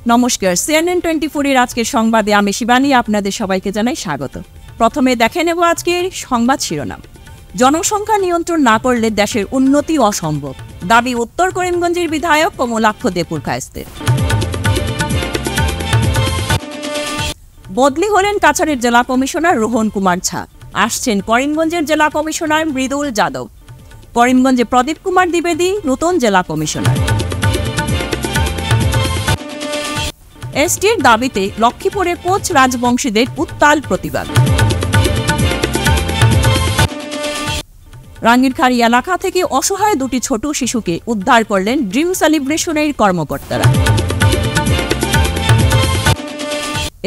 নমস্কার, CNN 24 এর আজকের সংবাদে আমি শিবানী আপনাদের সবাইকে জানাই স্বাগত। প্রথমে দেখে নেব আজকের সংবাদ শিরোনাম। জনসংখ্যা নিয়ন্ত্রণ না করলে দেশের উন্নতি অসম্ভব, দাবি উত্তর করিমগঞ্জের বিধায়ক কমলাক্ষ দেপুর কায়েস্তের। বদলি হলেন কাছাড়ের জেলা কমিশনার রোহন কুমার ঝা, আসছেন করিমগঞ্জের জেলা কমিশনার মৃদুল যাদব। করিমগঞ্জে প্রদীপ কুমার দ্বিবেদী নতুন জেলা কমিশনার। এসটির দাবিতে লক্ষ্মীপুরে কোচ রাজবংশীদের উত্তাল প্রতিবাদ। রাঙ্গিরখাড়ি এলাকা থেকে অসহায় দুটি ছোট শিশুকে উদ্ধার করলেন ড্রিম সেলিব্রেশনের কর্মকর্তারা।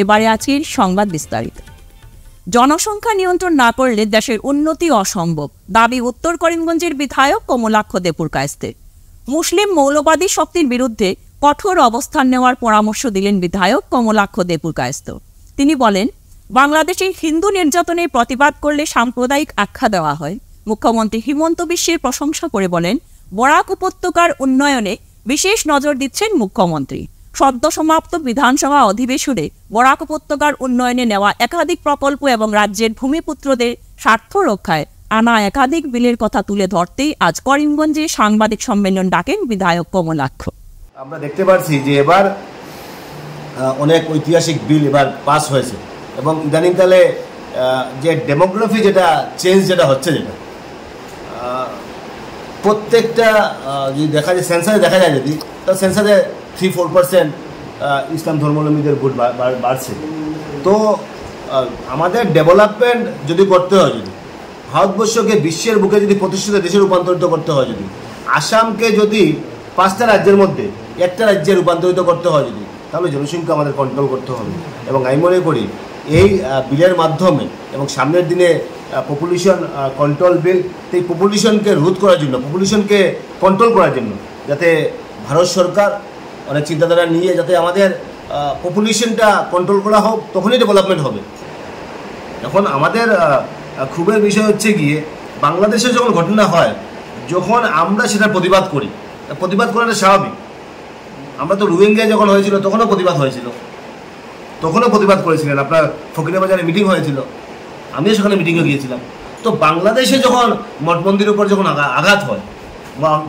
এবারে আজকের সংবাদ বিস্তারিত। জনসংখ্যা নিয়ন্ত্রণ না করলে দেশের উন্নতি অসম্ভব, দাবি উত্তর করিমগঞ্জের বিধায়ক কমলাক্ষ দেপুর কায়েস্তের। মুসলিম মৌলবাদী শক্তির বিরুদ্ধে কঠোর অবস্থান নেওয়ার পরামর্শ দিলেন বিধায়ক কমলাক্ষ দেপুর কায়েস্ত। তিনি বলেন, বাংলাদেশে হিন্দু নির্যাতনের প্রতিবাদ করলে সাম্প্রদায়িক আখ্যা দেওয়া হয়। মুখ্যমন্ত্রী হিমন্ত বিশ্বের প্রশংসা করে বলেন, বরাক উপত্যকার উন্নয়নে বিশেষ নজর দিচ্ছেন মুখ্যমন্ত্রী। সদ্য সমাপ্ত বিধানসভা অধিবেশনে বরাক উপত্যকার উন্নয়নে নেওয়া একাধিক প্রকল্প এবং রাজ্যের ভূমিপুত্রদের স্বার্থ রক্ষায় আনা একাধিক বিলের কথা তুলে ধরতেই আজ করিমগঞ্জে সাংবাদিক সম্মেলন ডাকেন বিধায়ক কমলাক্ষ। আমরা দেখতে পাচ্ছি যে এবার অনেক ঐতিহাসিক বিল এবার পাস হয়েছে এবং ইদানিংকালে যে ডেমোগ্রাফি যেটা চেঞ্জ যেটা হচ্ছে, যেটা প্রত্যেকটা যদি দেখা যায় সেন্সারে দেখা যায়, যদি তা সেন্সারে 3-4% ইসলাম ধর্মাবলম্বীদের ভোট বাড়ছে। তো আমাদের ডেভেলপমেন্ট যদি করতে হয়, যদি ভারতবর্ষকে বিশ্বের বুকে যদি প্রতিষ্ঠিত দেশে রূপান্তরিত করতে হয়, যদি আসামকে যদি 5টা রাজ্যের মধ্যে একটা রাজ্যে রূপান্তরিত করতে হয়, যদি তাহলে জনসংখ্যা আমাদের কন্ট্রোল করতে হবে। এবং আমি মনে করি এই বিলের মাধ্যমে এবং সামনের দিনে পপুলেশন কন্ট্রোল বিল, এই পপুলেশনকে রোধ করার জন্য, পপুলেশনকে কন্ট্রোল করার জন্য, যাতে ভারত সরকার অনেক চিন্তাধারা নিয়ে যাতে আমাদের পপুলেশনটা কন্ট্রোল করা হোক, তখনই ডেভেলপমেন্ট হবে। এখন আমাদের ক্ষোভের বিষয় হচ্ছে গিয়ে বাংলাদেশে যখন ঘটনা হয়, যখন আমরা সেটার প্রতিবাদ করি, প্রতিবাদ করাটা স্বাভাবিক। আমরা তো রোহিঙ্গা যখন হয়েছিল তখনও প্রতিবাদ হয়েছিল, তখনও প্রতিবাদ করেছিলেন। আপনার ফকিরের বাজারে মিটিং হয়েছিল, আমিও সেখানে মিটিংয়ে গিয়েছিলাম। তো বাংলাদেশে যখন মঠ মন্দিরের উপর যখন আঘাত হয়,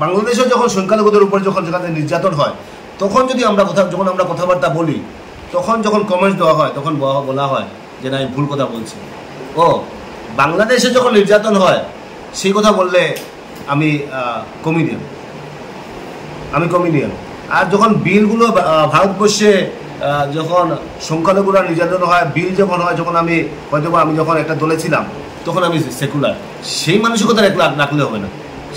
বাংলাদেশে যখন সংখ্যালঘুদের উপর যখন যেখানে নির্যাতন হয়, তখন যদি আমরা যখন আমরা কথাবার্তা বলি, তখন যখন কমেন্টস দেওয়া হয়, তখন বলা হয় যে না, আমি ভুল কথা বলছি। ও বাংলাদেশে যখন নির্যাতন হয় সেই কথা বললে আমি কমিডিয়ান। আর যখন বিলগুলো ভারতবর্ষে যখন সংখ্যালঘুরা নির্যাতন হয়, বিল যখন হয়, যখন আমি যখন একটা দলে ছিলাম, তখন আমি সেকুলার। সেই মানসিকতা রাখলে হবে না,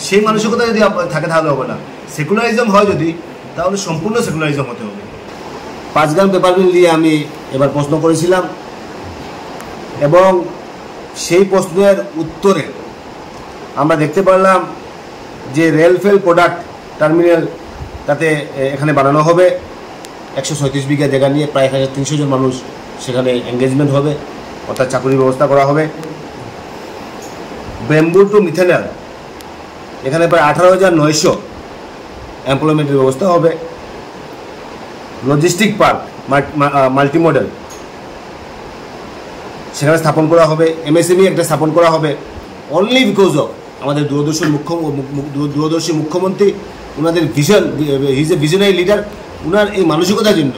সেই মানসিকতা যদি থাকে তাহলে হবে না। সেকুলারিজম হয় যদি, তাহলে সম্পূর্ণ সেকুলারিজম হতে হবে। 5 গ্রাম পেপার বিল নিয়ে আমি এবার প্রশ্ন করেছিলাম এবং সেই প্রশ্নের উত্তরে আমরা দেখতে পারলাম যে রেলফেল প্রোডাক্ট টার্মিনাল তাতে এখানে বানানো হবে। 137 বিঘা জায়গা নিয়ে প্রায় 1300 জন মানুষ সেখানে এঙ্গেজমেন্ট হবে, অর্থাৎ চাকরির ব্যবস্থা করা হবে। ব্যাম্বু টু মিথেনল এখানে প্রায় 18,900 এমপ্লয়মেন্টের ব্যবস্থা হবে। লজিস্টিক পার্ক মাল্টি মডেল সেখানে স্থাপন করা হবে। MSME একটা স্থাপন করা হবে। অনলি বিকজ অফ আমাদের দূরদর্শী মুখ্যমন্ত্রী, ওনাদের ভিশন, হিজ এ ভিশনারি লিডার, ওনার এই মানসিকতার জন্য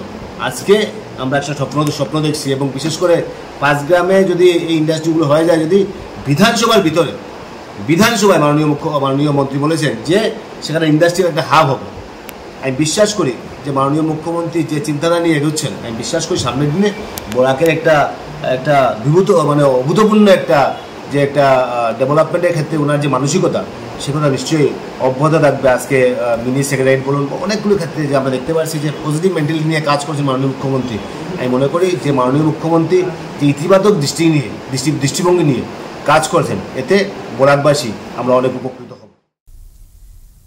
আজকে আমরা একটা স্বপ্ন দেখছি। এবং বিশেষ করে 5 গ্রামে যদি এই ইন্ডাস্ট্রিগুলো হয়ে যায়, যদি বিধানসভার ভিতরে, বিধানসভায় মাননীয় মন্ত্রী বলেছেন যে সেখানে ইন্ডাস্ট্রির একটা হাব হবে। আমি বিশ্বাস করি যে মাননীয় মুখ্যমন্ত্রী যে চিন্তাধারা নিয়ে এগোচ্ছেন, আমি বিশ্বাস করি সামনের দিনে বরাকের একটা অভূতপূর্ণ একটা ডেভেলপমেন্টের ক্ষেত্রে ওনার যে মানসিকতা, সেগুলো নিশ্চয়ই অব্যাহত থাকবে। আজকে মিনি সেক্রেটারি বলুন, অনেকগুলো ক্ষেত্রে যে আমরা দেখতে পাচ্ছি যে পজিটিভ মেন্টালিটি নিয়ে কাজ করছেন মাননীয় মুখ্যমন্ত্রী। আমি মনে করি যে মাননীয় মুখ্যমন্ত্রী যে ইতিবাচক দৃষ্টিভঙ্গি নিয়ে কাজ করছেন, এতে বরাকবাসী আমরা অনেক উপকৃত হব।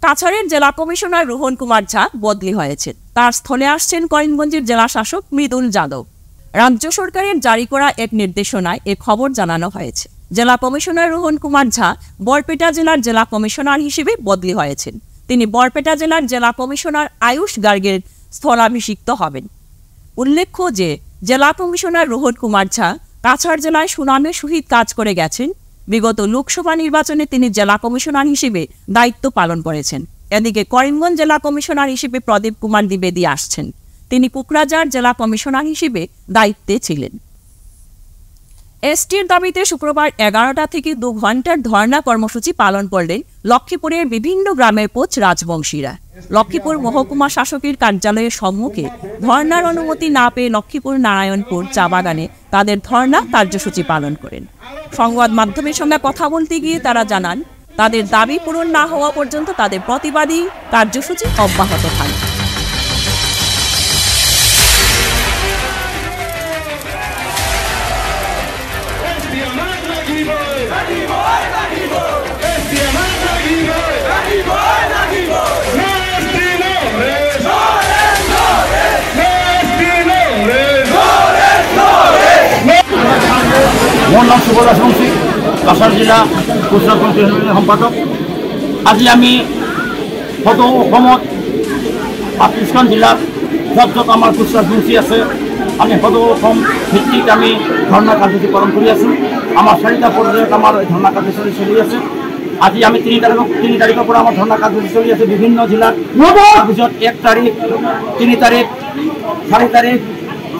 কাছাড়ের জেলা কমিশনার রোহন কুমার ঝা বদলি হয়েছেন, তার স্থলে আসছেন করিমগঞ্জের জেলা শাসক মৃদুল যাদব। রাজ্য সরকারের জারি করা এক নির্দেশনায় এ খবর জানানো হয়েছে। জেলা কমিশনার রোহন কুমার ঝা বরপেটা জেলার জেলা কমিশনার হিসেবে বদলি হয়েছেন। তিনি বরপেটা জেলার জেলা কমিশনার আয়ুষ গার্গের স্থলাভিষিক্ত হবেন। উল্লেখ্য যে জেলা কমিশনার রোহন কুমার ঝা কাছাড় জেলায় সুনামের সহিত কাজ করে গেছেন। বিগত লোকসভা নির্বাচনে তিনি জেলা কমিশনার হিসেবে দায়িত্ব পালন করেছেন। এদিকে করিমগঞ্জ জেলা কমিশনার হিসেবে প্রদীপ কুমার দ্বিবেদী আসছেন। তিনি কোকরাঝাড় জেলা কমিশনার হিসেবে দায়িত্বে ছিলেন। এসটির দাবিতে শুক্রবার 11টা থেকে 2 ঘন্টার ধর্ণা কর্মসূচি পালন করলেন লক্ষ্মীপুরের বিভিন্ন গ্রামের কোচ রাজবংশীরা। লক্ষ্মীপুর মহকুমা শাসকের কার্যালয়ের সম্মুখে ধর্ণার অনুমতি না পেয়ে লক্ষ্মীপুর নারায়ণপুর চা বাগানে তাদের ধর্ণা কার্যসূচি পালন করেন। সংবাদ মাধ্যমের সঙ্গে কথা বলতে গিয়ে তারা জানান, তাদের দাবি পূরণ না হওয়া পর্যন্ত তাদের প্রতিবাদী কার্যসূচি অব্যাহত থাকবে। মোর নাম সুবল রাজবংশী, কাছাড় জেলা খুচরা কমিটির সম্পাদক। আজি আমি সদৌ অসমত পাকিস্তান জিলাত য'ত য'ত আমাৰ খুচরা ৰাজবংশী আছে, আমি সদৌ অসম ভিত্তিক আমি ধৰ্ণা কাৰ্যসূচী পালন কৰি আছোঁ। আমাৰ 4টা পৰ্যায়ত আমাৰ ধৰ্ণা কাৰ্যসূচী চলি আছে। আজি আমি 3 তাৰিখৰ পৰা আমাৰ ধৰ্ণা কাৰ্যসূচী চলি আছে বিভিন্ন জিলাত। তাৰপিছত 1 তাৰিখ, 3 তাৰিখ, 4 তাৰিখ,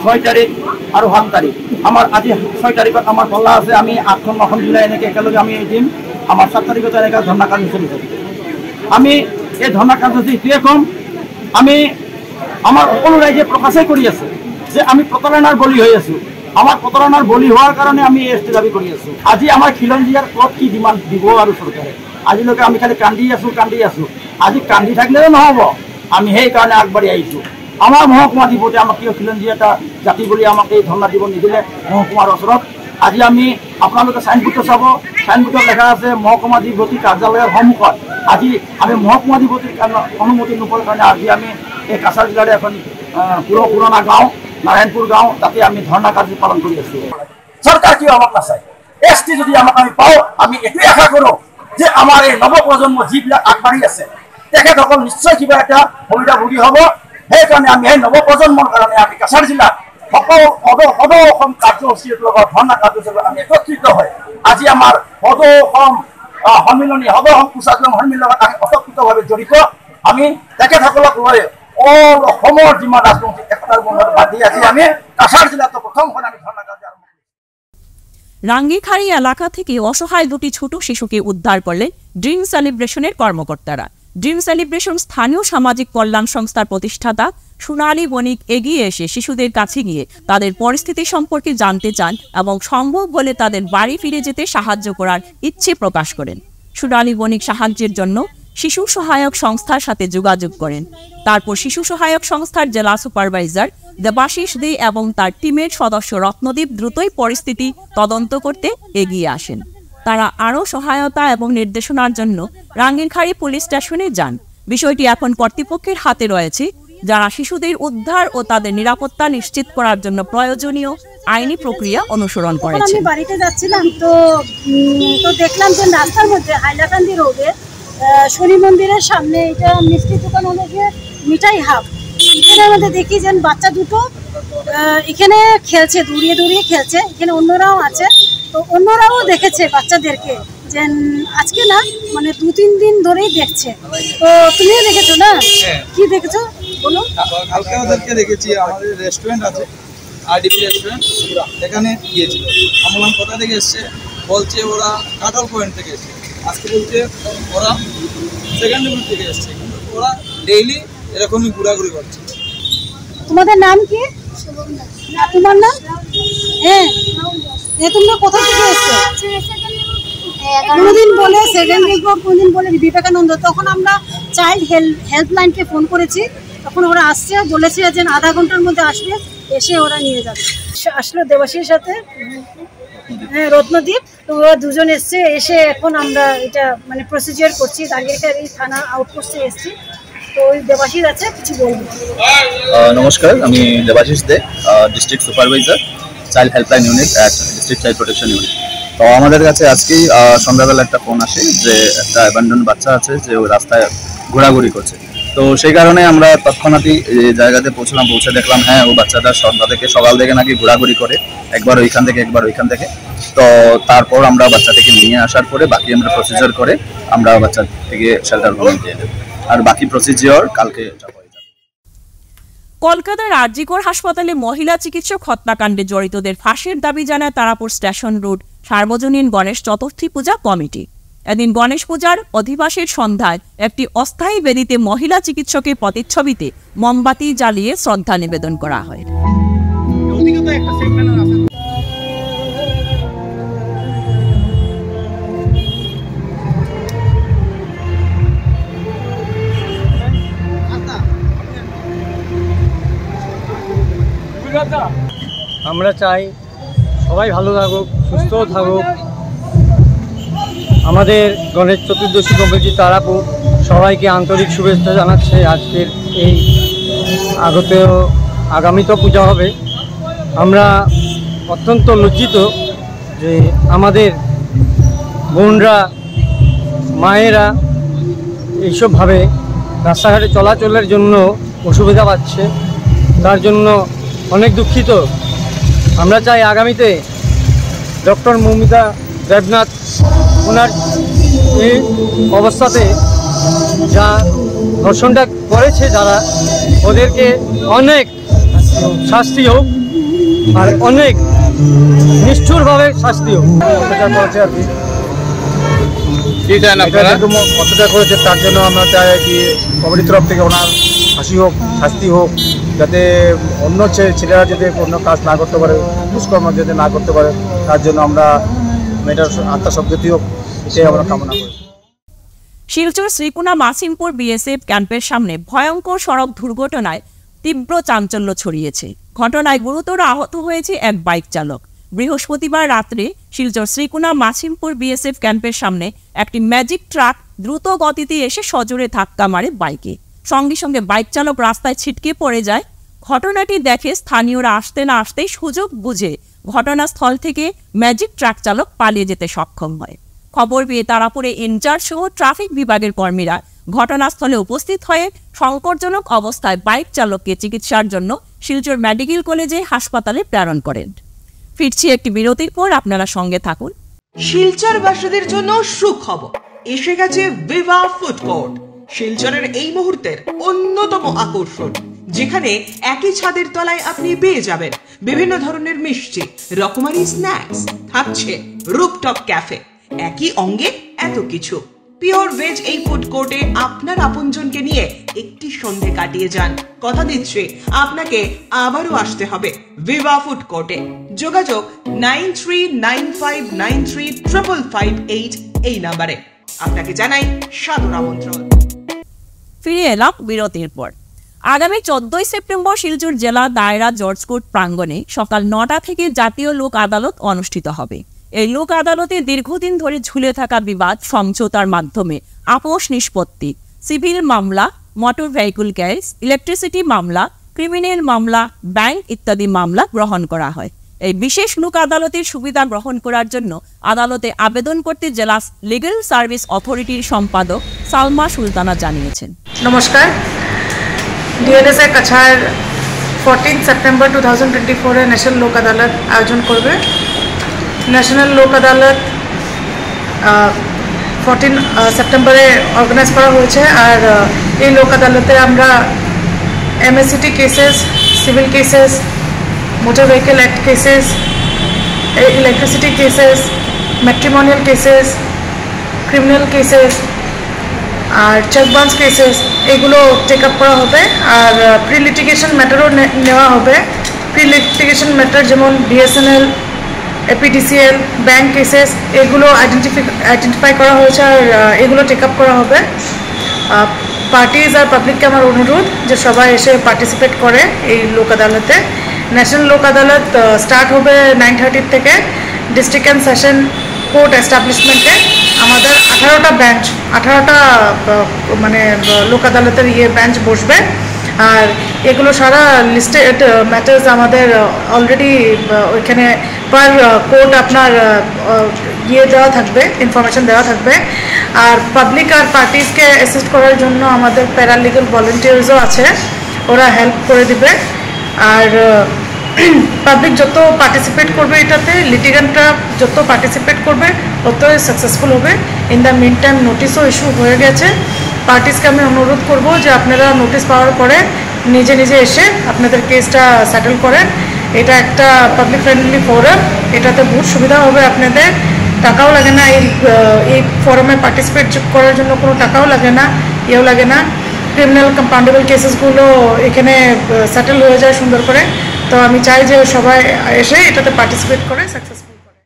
6 তাৰিখ আৰু 7 তাৰিখ। আমাৰ আজি 6 তাৰিখত আমাৰ পল্লা আছে। আমি 8খন জিলা এনেকৈ একেলগে আমি দিম। আমাৰ 7 তাৰিখত এনেকৈ ধৰ্ণা কাৰ্যসূচী চলি থাকে। আমি এই ধৰ্ণা কাৰ্যসূচী কিয় ক'ম, আমি আমাৰ সকলো ৰাইজে প্ৰকাশেই কৰি আছে যে আমি প্ৰতাৰণাৰ বলি হৈ আছোঁ। আমাৰ প্ৰতাৰণাৰ বলি হোৱাৰ কাৰণে আমি এই এছ টি দাবী কৰি আছোঁ। আজি আমাৰ খিলঞ্জীয়াৰ ক'ত কি ডিমাণ্ড দিব আৰু চৰকাৰে, আজিলৈকে আমি খালি কান্দি আছোঁ। আজি কান্দি থাকিলেও নহ'ব, আমি সেইকাৰণে আগবাঢ়ি আহিছোঁ। আমাৰ মহকুমা দ্বীপতে আমাক কিয় খিলঞ্জীয়া এটা জাতি বুলি আমাক এই ধৰ্ণা দিব নিদিলে মহকুমাৰ ওচৰত। আজি আমি আপোনালোকে চাইনবোৰ্ডটো চাব, চাইনবোৰ্ডত লেখা আছে মহকুমা দ্বীপতি কাৰ্যালয়ৰ সন্মুখত। আজি আমি মহকুমা দ্বীপতিৰ অনুমতি নোপোৱাৰ কাৰণে আজি আমি এই কাছাৰ জিলাৰ এখন পুৰণা গাঁও নাৰায়ণপুৰ গাঁও, তাতে আমি ধৰ্ণা কাৰ্যসূচী পালন কৰি আছোঁ। চৰকাৰ কিয় আমাক নাচায়? এছ টি যদি আমাক আমি পাওঁ, আমি এইটোৱে আশা কৰোঁ যে আমাৰ এই নৱপ্ৰজন্ম যিবিলাক আগবাঢ়ি আছে তেখেতসকল নিশ্চয় কিবা এটা সুবিধাভোগী হ'ব। সেইকাৰণে আমি সেই নৱপ্ৰজন্মৰ কাৰণে আমি কাছাৰ জিলাত সদৌ অসম কাৰ্যসূচীৰ লগত ধৰ্ণা কাৰ্যসূচীৰ আমি একত্ৰিত হয় আজি আমাৰ সদৌ অসম সন্মিলনী, সদৌ অসম কোষাগ্ৰম সন্মিলনত আমি ওতঃপ্ৰোতভাৱে জড়িত। আমি তেখেতসকলক লৈ অসমৰ যিমান ৰাজনৈতিক একতাৰ বন্ধন বান্ধি আজি আমি কাছাৰ জিলাতো প্ৰথমখন আমি ধৰ্ণা কাৰ্য আৰম্ভ কৰিছোঁ। রাঙ্গিখাড়ি এলাকা থেকে অসহায় 2টি ছোট শিশুকে উদ্ধার করলেন ড্রিম সেলিব্রেশনের কর্মকর্তারা। ড্রিম সেলিব্রেশন স্থানীয় সামাজিক কল্যাণ সংস্থার প্রতিষ্ঠাতা সোনালী বণিক এগিয়ে এসে শিশুদের কাছে গিয়ে তাদের পরিস্থিতি সম্পর্কে জানতে চান এবং সম্ভব হলে তাদের বাড়ি ফিরে যেতে সাহায্য করার ইচ্ছে প্রকাশ করেন। সোনালী বণিক সাহায্যের জন্য শিশু সহায়ক সংস্থার সাথে যোগাযোগ করেন। তারপর শিশু সহায়ক সংস্থার জেলা সুপারভাইজার দেবাশিস দে এবং তার টিমের সদস্য রত্নদীপ দ্রুতই পরিস্থিতি তদন্ত করতে এগিয়ে আসেন। তারা আরও সহায়তা এবং নির্দেশনার জন্য রাঙ্গিরখাড়ি পুলিশ স্টেশনে যান। বিষয়টি এখন কর্তৃপক্ষের হাতে রয়েছে, যারা শিশুদের উদ্ধার ও তাদের নিরাপত্তা নিশ্চিত করার জন্য প্রয়োজনীয় আইনি প্রক্রিয়া অনুসরণ করেছে। আমি বাড়িতে যাচ্ছিলাম তো দেখলাম যে রাস্তার মধ্যে হাইলাকান্দি রোডে শনি মন্দিরের সামনে এটা মিষ্টি দোকান হলো গিয়ে মিঠাই হাব, এখানের মধ্যে দেখি যে বাচ্চা দুটো এখানে খেলছে, দৌড়িয়ে খেলছে। এখানে অন্যরাও আছে, তো অন্যরাও দেখেছে বাচ্চাদেরকে, যে আজকে না মানে 2-3 দিন ধরেই দেখছে। তো তুমিও দেখেছো না? কি দেখেছো বলো? কালকে ওদেরকে দেখেছি, আমাদের রেস্টুরেন্ট আছে আরডিপি রেস্টুরেন্ট, এখানে গিয়েছিল। আমলাম কোথা থেকে এসছে, বলছে ওরা কাটল পয়েন্ট থেকে এসছে। আজকে বলছে ওরা সেকেন্ড পয়েন্ট থেকে এসছে, কিন্তু ওরা ডেইলি এরকমই ঘোরাঘুরি করছে। তোমাদের নাম কি? তোমার নাম? হ্যাঁ, তোমরা কোথা থেকে এসছো? কোনদিন বলে সেকেন্ডারি গ্রুপ, কোনদিন বলে বিবেকানন্দ। তখন আমরা চাইল্ড হেল্পলাইনকে ফোন করেছি, তখন ওরা আসছে, বলেছে যে আধা ঘন্টার মধ্যে আসবে, এসে ওরা নিয়ে যাবে। আসলো দেবাশীর সাথে, হ্যাঁ রত্নদীপ, তো ওরা দুজন এসছে। এসে এখন আমরা এটা মানে প্রসিজিওর করছি, রাঙ্গিরখাড়ি থানা আউটপোস্টে এসছি। তো ওই দেবাশীষ আছে, কিছু বলবো। নমস্কার, আমি Debashis De, district supervisor child helpline unit at district child protection unit. তো আমাদের কাছে আজকেই সন্ধ্যাবেলা একটা ফোন আসে যে একটা অ্যাবান্ডন বাচ্চা আছে যে ওই রাস্তায় ঘোরাঘুরি করছে। তো সেই কারণে আমরা তৎক্ষণাৎই জায়গাতে পৌঁছে দেখলাম হ্যাঁ ও বাচ্চাটা সন্ধ্যা থেকে সকাল থেকে নাকি ঘোরাঘুরি করে, একবার ওইখান থেকে একবার ওইখান থেকে। তো তারপর আমরা বাচ্চাটাকে নিয়ে আসার পরে বাকি আমরা প্রসিজার করে আমরা বাচ্চা থেকে শেল্টার হোমে দিয়ে দেব, আর বাকি প্রসিজিওর কালকে যাব। কলকাতার আরজিকর হাসপাতালে মহিলা চিকিৎসক হত্যাকাণ্ডে জড়িতদের ফাঁসির দাবি জানায় তারাপুর স্টেশন রোড সার্বজনীন গণেশ চতুর্থী পূজা কমিটি। এদিন গণেশ পূজার অধিবাসের সন্ধ্যায় একটি অস্থায়ী বেদিতে মহিলা চিকিৎসকের প্রতিচ্ছবিতে মোমবাতি জ্বালিয়ে শ্রদ্ধা নিবেদন করা হয়। আমরা চাই সবাই ভালো থাকুক, সুস্থ থাকুক। আমাদের গণেশ চতুর্দশী কমিটি তারাপুর সবাইকে আন্তরিক শুভেচ্ছা জানাচ্ছে। আজকের এই আগামী তো পূজা হবে। আমরা অত্যন্ত লজ্জিত যে আমাদের বোনরা, মায়েরা এইসবভাবে রাস্তাঘাটে চলাচলের জন্য অসুবিধা পাচ্ছে, তার জন্য অনেক দুঃখিত। আমরা চাই আগামীতে ডক্টর মৌমিতা দেবনাথ ওনার এই অবস্থাতে যা ধর্ষণটা করেছে যারা, ওদেরকে অনেক শাস্তি হোক আর অনেক নিষ্ঠুরভাবে শাস্তি হোক। অত্যাচার করেছে আর কি অত্যাচার করেছে, তার জন্য আমরা চাই কি কমিটির তরফ থেকে ওনার ফাঁসি হোক, শাস্তি হোক, যাতে অন্য ছেলেরা যাতে অন্য কাজ না করতে পারে, দুষ্কর্ম যাতে না করতে পারে, তার জন্য আমরা মেয়েটার আত্মসদ্গতি হোক, এটাই আমরা কামনা করি। শিলচর শ্রীকুনা মাসিমপুর বিএসএফ ক্যাম্পের সামনে ভয়ঙ্কর সড়ক দুর্ঘটনায় তীব্র চাঞ্চল্য ছড়িয়েছে। ঘটনায় গুরুতর আহত হয়েছে এক বাইক চালক। বৃহস্পতিবার রাত্রে শিলচর শ্রীকুনা মাসিমপুর বিএসএফ ক্যাম্পের সামনে একটি ম্যাজিক ট্রাক দ্রুত গতিতে এসে সজোরে ধাক্কা মারে বাইকে। সঙ্গে সঙ্গে বাইক চালক রাস্তায় ছিটকে পড়ে যায়। ঘটনাটি দেখে স্থানীয়রা আসতে না আসতেই সুযোগ বুঝে ঘটনাস্থল থেকে ম্যাজিক ট্রাক চালক পালিয়ে যেতে সক্ষম হয়। খবর পেয়ে তারাপুরে ইনচার্জ সহ ট্রাফিক বিভাগের কর্মীরা ঘটনাস্থলে উপস্থিত হয়ে সংকটজনক অবস্থায় বাইক চালককে চিকিৎসার জন্য শিলচর মেডিকেল কলেজে হাসপাতালে প্রেরণ করেন। ফিরছি একটি বিরতির পর, আপনারা সঙ্গে থাকুন। শিলচরবাসীদের জন্য সুখবর, এসে গেছে ভিভা ফুড কোর্ট। শিলচরের এই মুহূর্তের অন্যতম আকর্ষণ, যেখানে একই ছাদের তলায় আপনি পেয়ে যাবেন বিভিন্ন ধরনের মিষ্টি, রকমারি স্ন্যাক্স, থাকছে রুফটপ ক্যাফে, একই অঙ্গে এত কিছু। পিওর ভেজ এই ফুড কোর্টে আপনার আপনজনকে নিয়ে একটি সন্ধে কাটিয়ে যান। কথা দিচ্ছি আপনাকে আবারও আসতে হবে ভিভা ফুড কোর্টে। যোগাযোগ 9395935558 এই নাম্বারে। আপনাকে জানাই সাদর আমন্ত্রণ। ফিরে এলাম বিরতির পর। আগামী 14 সেপ্টেম্বর শিলচর জেলা দায়রা জজ কোর্ট প্রাঙ্গণে সকাল 9টা থেকে জাতীয় লোক আদালত অনুষ্ঠিত হবে। এই লোক আদালতে দীর্ঘদিন ধরে ঝুলে থাকা বিবাদ সমঝোতার মাধ্যমে আপোষ নিষ্পত্তি, সিভিল মামলা, মোটর ভেহিকল কেস, ইলেকট্রিসিটি মামলা, ক্রিমিনাল মামলা, ব্যাংক ইত্যাদি মামলা গ্রহণ করা হয়। এই বিশেষ লোক আদালতের সুবিধা গ্রহণ করার জন্য আদালতে আবেদন করতে জেলা লিগ্যাল সার্ভিস অথরিটির সম্পাদক সালমা সুলতানা জানিয়েছেন। নমস্কার, ডিএলএসআই কাছাড় 14 সেপ্টেম্বর 2024 এ ন্যাশনাল লোক আদালত আয়োজন করবে। ন্যাশনাল লোক আদালত 14 সেপ্টেম্বরে অর্গানাইজ করা হয়েছে। আর এই লোক আদালতে আমরা MSCT cases, civil cases, motor vehicle act cases, electricity cases, matrimonial cases, criminal cases আর চেক বাউন্স কেসেস এগুলো টেক আপ করা হবে। আর প্রি লিটিগেশন ম্যাটারও নেওয়া হবে। প্রি লিটিগেশন ম্যাটার যেমন বিএসএনএল, এপিডিসিএল, ব্যাংক কেসেস এগুলো আইডেন্টিফাই করা হয়েছে আর এগুলো টেক আপ করা হবে। পার্টিজ আর পাবলিককে আমার অনুরোধ যে সবাই এসে পার্টিসিপেট করে এই লোক আদালতে। ন্যাশনাল লোক আদালত স্টার্ট হবে 9:30 থেকে ডিস্ট্রিক্ট অ্যান্ড সেশন কোর্ট এস্টাবলিশমেন্টে। আমাদের 18টা মানে লোক আদালতের বেঞ্চ বসবে। আর এগুলো সারা লিস্টেড ম্যাটার্স আমাদের অলরেডি ওইখানে পার কোর্ট আপনার ইয়ে দেওয়া থাকবে, ইনফরমেশন দেওয়া থাকবে। আর পাবলিক আর পার্টিসকে অ্যাসিস্ট করার জন্য আমাদের প্যারালিগাল ভলেন্টিয়ার্সও আছে, ওরা হেল্প করে দিবে। আর পাবলিক যত পার্টিসিপেট করবে এটাতে, লিটিগেন্টরা যত পার্টিসিপেট করবে ততই সাকসেসফুল হবে। ইন দ্য মিন টাইম নোটিশও ইস্যু হয়ে গেছে। পার্টিসকে আমি অনুরোধ করব যে আপনারা নোটিশ পাওয়ার পরে নিজে নিজে এসে আপনাদের কেসটা সেটেল করেন। এটা একটা পাবলিক ফ্রেন্ডলি ফোরাম, এটাতে বহুত সুবিধা হবে আপনাদের, টাকাও লাগে না। এই ফোরামে পার্টিসিপেট করার জন্য কোনো টাকাও লাগে না, ইয়েও লাগে না। ক্রিমিনাল কম্পাউন্ডেবল কেসেসগুলো এখানে সেটেল হয়ে যায় সুন্দর করে। তো আমি চাই যে সবাই এসে এটাতে পার্টিসিপেট করে সাকসেসফুল করে।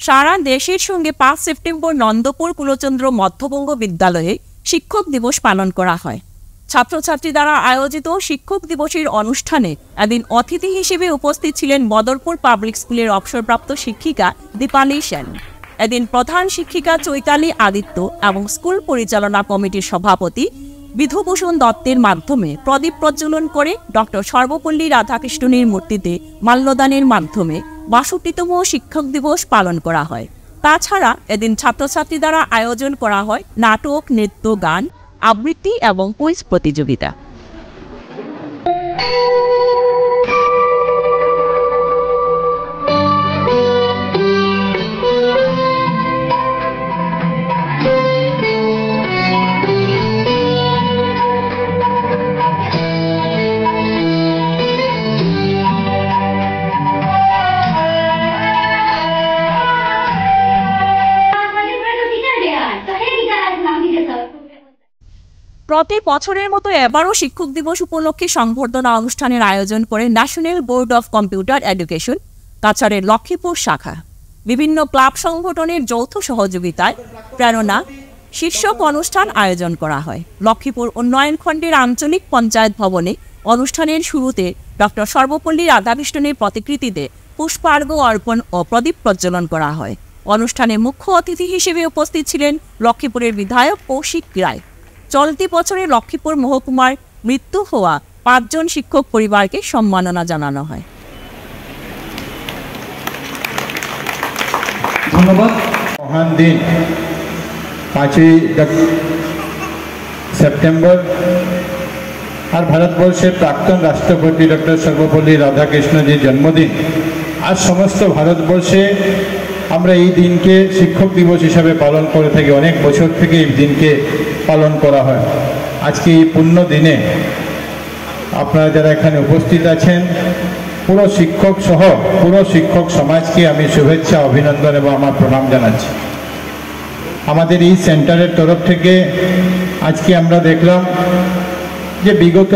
সারা দেশের সঙ্গে 5 সেপ্টেম্বর নন্দপুর কুলচন্দ্র মধ্যবঙ্গ বিদ্যালয়ে শিক্ষক দিবস পালন করা হয়। ছাত্রছাত্রী দ্বারা আয়োজিত শিক্ষক দিবসের অনুষ্ঠানে এদিন অতিথি হিসেবে উপস্থিত ছিলেন বদরপুর পাবলিক স্কুলের অবসরপ্রাপ্ত শিক্ষিকা দীপালি সেন। এদিন প্রধান শিক্ষিকা চৈতালি আদিত্য এবং স্কুল পরিচালনা কমিটির সভাপতি বিধুভূষণ দত্তের মাধ্যমে প্রদীপ প্রজ্বলন করে ডক্টর সর্বপল্লী রাধাকৃষ্ণনের মূর্তিতে মাল্যদানের মাধ্যমে ৬২তম শিক্ষক দিবস পালন করা হয়। তাছাড়া এদিন ছাত্রছাত্রী দ্বারা আয়োজন করা হয় নাটক, নৃত্য, গান, আবৃত্তি এবং কুইজ প্রতিযোগিতা। প্রতি বছরের মতো এবারও শিক্ষক দিবস উপলক্ষে সংবর্ধনা অনুষ্ঠানের আয়োজন করে national board of computer education কাছাড়ের লক্ষ্মীপুর শাখা। বিভিন্ন ক্লাব সংগঠনের যৌথ সহযোগিতায় প্রেরণা শীর্ষক অনুষ্ঠান আয়োজন করা হয়। লক্ষ্মীপুর উন্নয়ন খণ্ডের আঞ্চলিক পঞ্চায়েত ভবনে অনুষ্ঠানের শুরুতে ডক্টর সর্বপল্লী রাধাকৃষ্ণনের প্রতিকৃতিতে পুষ্পার্ঘ্য অর্পণ ও প্রদীপ প্রজ্বলন করা হয়। অনুষ্ঠানে মুখ্য অতিথি হিসেবে উপস্থিত ছিলেন লক্ষ্মীপুরের বিধায়ক কৌশিক রায়। চলতি বছরে লক্ষ্মীপুর মহকুমার মৃত্যু হওয়া ৫ জন শিক্ষক পরিবারকে সম্মাননা জানানো হয়। ধন্যবাদ। মহান দিন 5ই সেপ্টেম্বর আর ভারতবর্ষের প্রাক্তন রাষ্ট্রপতি ডক্টর সর্বপল্লী রাধাকৃষ্ণজির জন্মদিন। আজ সমস্ত ভারতবর্ষে আমরা এই দিনকে শিক্ষক দিবস হিসাবে পালন করে থাকি। অনেক বছর থেকে এই দিনকে পালন করা হয়। আজকে এই পুণ্য দিনে আপনারা যারা এখানে উপস্থিত আছেন, পুরো শিক্ষক সহ পুরো শিক্ষক সমাজকে আমি শুভেচ্ছা, অভিনন্দন এবং আমার প্রণাম জানাচ্ছি। আমাদের এই সেন্টারের তরফ থেকে আজকে আমরা দেখলাম যে বিগত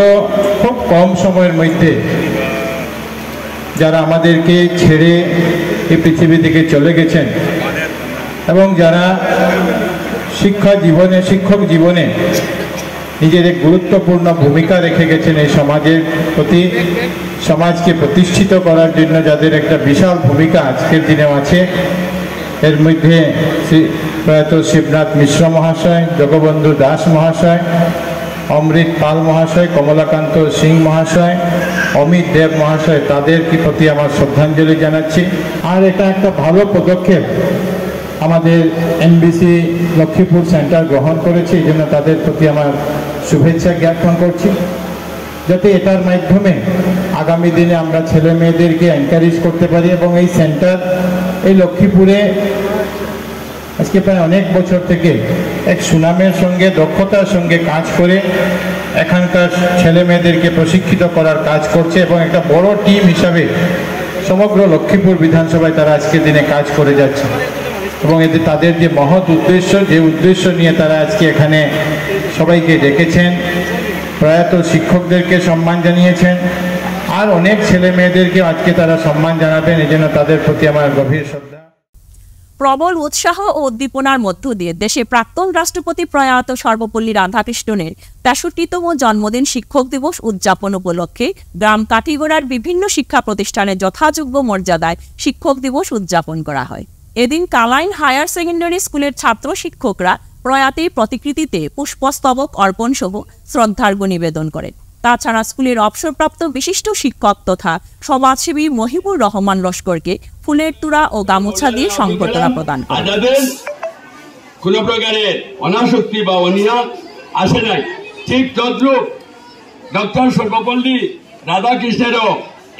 খুব কম সময়ের মধ্যে যারা আমাদেরকে ছেড়ে এই পৃথিবী থেকে চলে গেছেন এবং যারা শিক্ষক জীবনে নিজের এক গুরুত্বপূর্ণ ভূমিকা রেখে গেছেন এই সমাজের প্রতি, সমাজকে প্রতিষ্ঠিত করার জন্য যাদের একটা বিশাল ভূমিকা আজকের দিনেও আছে। এর মধ্যে প্রয়াত শিবনাথ মিশ্র মহাশয়, জগবন্ধু দাস মহাশয়, অমৃত পাল মহাশয়, কমলাকান্ত সিং মহাশয়, অমিত দেব মহাশয়, তাদের প্রতি আমার শ্রদ্ধাঞ্জলি জানাচ্ছি। আর এটা একটা ভালো পদক্ষেপ আমাদের এনবিসি লক্ষ্মীপুর সেন্টার গ্রহণ করেছে, এই জন্য তাদের প্রতি আমার শুভেচ্ছা জ্ঞাপন করছি। যাতে এটার মাধ্যমে আগামী দিনে আমরা ছেলে মেয়েদেরকে এনকারেজ করতে পারি এবং এই সেন্টার এই লক্ষ্মীপুরে আজকে প্রায় অনেক বছর থেকে এক সুনামের সঙ্গে, দক্ষতার সঙ্গে কাজ করে এখানকার ছেলে মেয়েদেরকে প্রশিক্ষিত করার কাজ করছে এবং একটা বড় টিম হিসাবে সমগ্র লক্ষ্মীপুর বিধানসভায় তারা আজকের দিনে কাজ করে যাচ্ছে। এবং এতে তাদের যে মহৎ উদ্দেশ্য, যে উদ্দেশ্য নিয়ে তারা আজকে এখানে সবাইকে ডেকেছেন, প্রয়াত শিক্ষকদেরকে সম্মান জানিয়েছেন, আর অনেক ছেলে মেয়েদেরকে আজকে তারা সম্মান জানাবেন, এই জন্য তাদের প্রতি আমার গভীর শ্রদ্ধা। প্রবল উৎসাহ ও উদ্দীপনার মধ্য দিয়ে দেশে প্রাক্তন রাষ্ট্রপতি প্রয়াত সর্বপল্লী রাধাকৃষ্ণনের ৬৩তম জন্মদিন শিক্ষক দিবস উদযাপন উপলক্ষে গ্রাম কাটিগড়ার বিভিন্ন শিক্ষা প্রতিষ্ঠানে যথাযোগ্য মর্যাদায় শিক্ষক দিবস উদযাপন করা হয়। এদিন কালাইন হায়ার সেকেন্ডারি স্কুলের ছাত্র শিক্ষকরা প্রয়াতের প্রতিকৃতিতে পুষ্পস্তবক অর্পণ সহ শ্রদ্ধার্ঘ্য নিবেদন করেন। তাছাড়া স্কুলের অবসরপ্রাপ্ত বিশিষ্ট শিক্ষক তথা সমাজসেবী মহিবুর রহমান লস্করকে ফুলের তোড়া ও গামুছা দিয়ে সংবর্ধনা প্রদান করেন। কোন প্রকারের অনাসক্তি বা অনীহা আসে নাই, ঠিক তদ্রূপ ডক্টর সর্বপল্লী রাধাকৃষ্ণেরও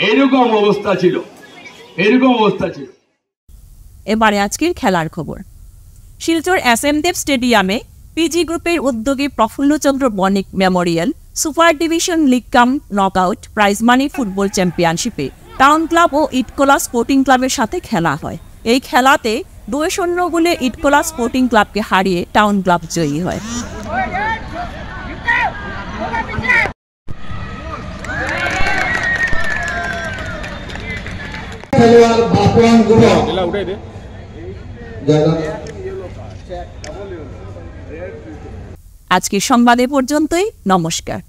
এইরকম অবস্থা ছিল। এবারে আজকের খেলার খবর। শিলচর SM দেব স্টেডিয়ামে পিজি গ্রুপের উদ্যোগে Prafullachandra Banik memorial super division league cum knockout prize money football চ্যাম্পিয়নশিপে টাউন ক্লাব ও ইটকোলা স্পোর্টিং ক্লাবের সাথে খেলা হয়। এই খেলাতে 2-0 গোলে ইটকোলা স্পোর্টিং ক্লাবকে হারিয়ে টাউন ক্লাব জয়ী হয়। আজকের সংবাদ এ পর্যন্তই। নমস্কার।